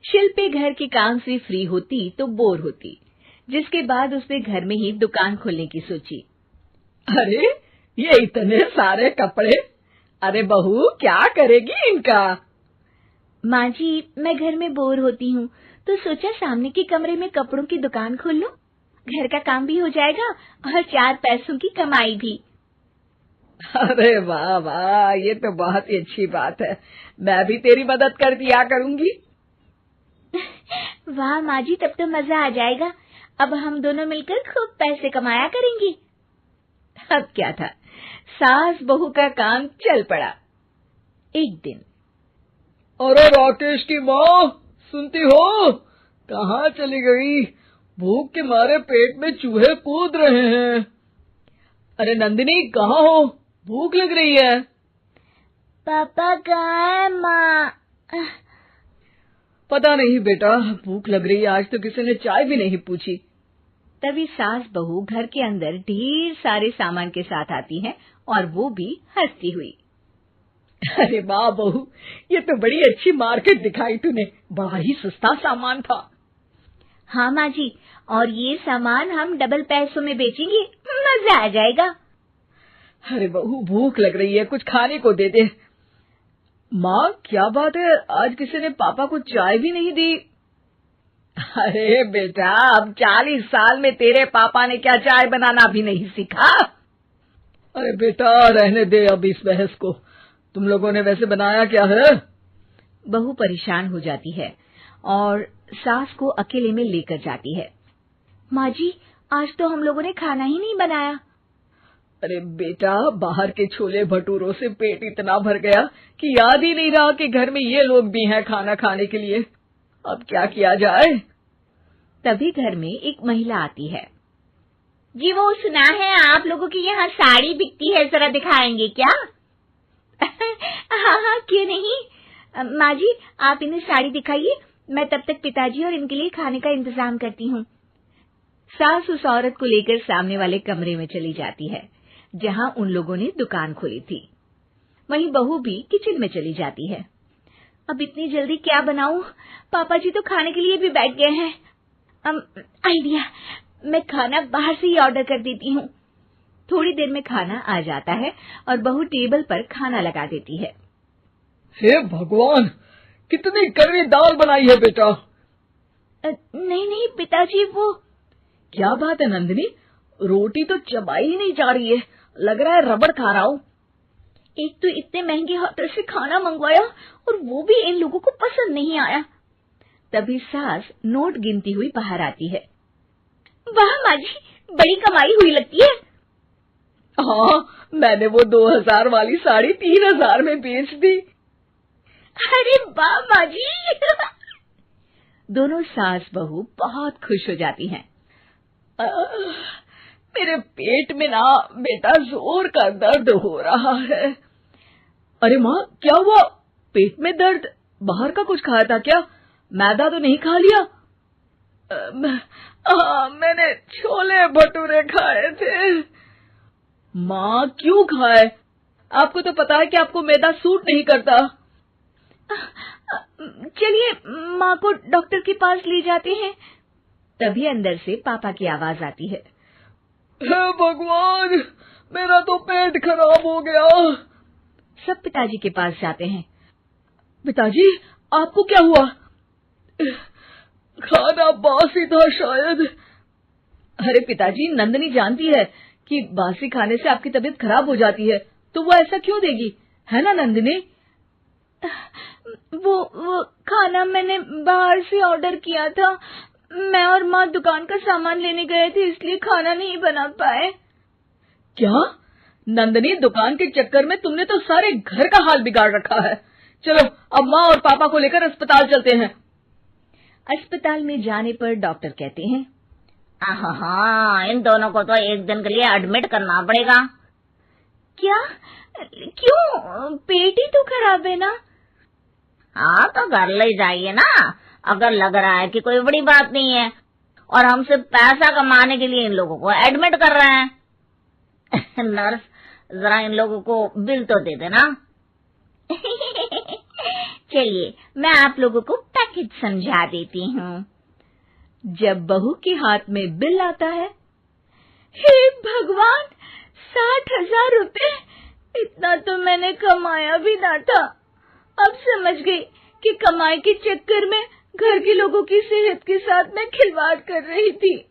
शिल्पी घर के काम से फ्री होती तो बोर होती, जिसके बाद उसने घर में ही दुकान खोलने की सोची। अरे ये इतने सारे कपड़े, अरे बहू क्या करेगी इनका? माँ जी, मैं घर में बोर होती हूँ तो सोचा सामने के कमरे में कपड़ों की दुकान खोल लूं। घर का काम भी हो जाएगा और 4 पैसों की कमाई भी। अरे वाह वाह, ये तो बहुत ही अच्छी बात है। मैं भी तेरी मदद कर दिया करूंगी। वाह माँ जी, तब तो मजा आ जाएगा। अब हम दोनों मिलकर खूब पैसे कमाया करेंगे। अब क्या था, सास बहू का काम चल पड़ा। एक दिन, अरे राकेश की माँ, सुनती हो? कहाँ चली गई? भूख के मारे पेट में चूहे कूद रहे हैं। अरे नंदिनी, कहाँ हो? भूख लग रही है। पापा कहाँ है माँ? पता नहीं बेटा, भूख लग रही है। आज तो किसी ने चाय भी नहीं पूछी। तभी सास बहू घर के अंदर ढेर सारे सामान के साथ आती हैं और वो भी हंसती हुई। अरे वाह बहू, ये तो बड़ी अच्छी मार्केट दिखाई तूने। बड़ा ही सस्ता सामान था। हाँ माँ जी, और ये सामान हम डबल पैसों में बेचेंगे, मजा आ जाएगा। अरे बहू, भूख लग रही है, कुछ खाने को दे दे। माँ क्या बात है, आज किसी ने पापा को चाय भी नहीं दी? अरे बेटा, अब 40 साल में तेरे पापा ने क्या चाय बनाना भी नहीं सीखा? अरे बेटा रहने दे अब इस बहस को। तुम लोगों ने वैसे बनाया क्या है? बहू परेशान हो जाती है और सास को अकेले में लेकर जाती है। माँ जी, आज तो हम लोगों ने खाना ही नहीं बनाया। अरे बेटा, बाहर के छोले भटूरों से पेट इतना भर गया कि याद ही नहीं रहा कि घर में ये लोग भी हैं खाना खाने के लिए। अब क्या किया जाए? तभी घर में एक महिला आती है। जी, वो सुना है आप लोगों की यहाँ साड़ी बिकती है, जरा दिखाएंगे क्या? हाँ हाँ, क्यों नहीं। माँ जी, आप इन्हें साड़ी दिखाइए, मैं तब तक पिताजी और इनके लिए खाने का इंतजाम करती हूँ। सास उस औरत को लेकर सामने वाले कमरे में चली जाती है, जहाँ उन लोगों ने दुकान खोली थी। वहीं बहू भी किचन में चली जाती है। अब इतनी जल्दी क्या बनाऊं? पापा जी तो खाने के लिए भी बैठ गए हैं। आइडिया, मैं खाना बाहर से ही ऑर्डर कर देती हूँ। थोड़ी देर में खाना आ जाता है और बहू टेबल पर खाना लगा देती है। हे भगवान, कितनी कड़वी दाल बनाई है बेटा। नहीं नहीं पिताजी, वो क्या बात है नंदिनी, रोटी तो चबाई ही नहीं जा रही है, लग रहा है रबड़ खा रहा हूँ। एक तो इतने महंगे होटल से खाना मंगवाया और वो भी इन लोगों को पसंद नहीं आया। तभी सास नोट गिनती हुई बाहर आती है। वाह माँ जी, बड़ी कमाई हुई लगती है। हाँ, मैंने वो 2000 वाली साड़ी 3000 में बेच दी। अरे वाह माँ जी। दोनों सास बहू बहुत खुश हो जाती हैं। मेरे पेट में ना बेटा जोर का दर्द हो रहा है। अरे माँ, क्या हुआ? पेट में दर्द? बाहर का कुछ खाया था क्या? मैदा तो नहीं खा लिया? मैंने छोले भटूरे खाए थे। माँ क्यों खाए? आपको तो पता है कि आपको मैदा सूट नहीं करता। चलिए माँ को डॉक्टर के पास ले जाते हैं। तभी अंदर से पापा की आवाज आती है। हे भगवान, मेरा तो पेट खराब हो गया। सब पिताजी के पास जाते हैं। पिताजी, आपको क्या हुआ? खाना बासी था शायद। अरे पिताजी, नंदिनी जानती है कि बासी खाने से आपकी तबीयत खराब हो जाती है, तो वो ऐसा क्यों देगी, है ना नंदिनी? वो खाना मैंने बाहर से ऑर्डर किया था। मैं और माँ दुकान का सामान लेने गए थे, इसलिए खाना नहीं बना पाए। क्या नंदिनी, दुकान के चक्कर में तुमने तो सारे घर का हाल बिगाड़ रखा है। चलो अब माँ और पापा को लेकर अस्पताल चलते हैं। अस्पताल में जाने पर डॉक्टर कहते हैं, हाँ, इन दोनों को तो एक दिन के लिए एडमिट करना पड़ेगा। क्या? क्यों? पेट ही तो खराब है ना। हाँ, तो घर ले जाइए ना, अगर लग रहा है कि कोई बड़ी बात नहीं है और हम सिर्फ पैसा कमाने के लिए इन लोगों को एडमिट कर रहे हैं। नर्स, जरा इन लोगों को बिल तो दे देना। चलिए, मैं आप लोगों को पैक पैकेज समझा देती हूँ। जब बहू के हाथ में बिल आता है, हे भगवान, 60,000 रुपए! इतना तो मैंने कमाया भी ना था। अब समझ गई कि कमाई के चक्कर में घर के लोगों की सेहत के साथ मैं खिलवाड़ कर रही थी।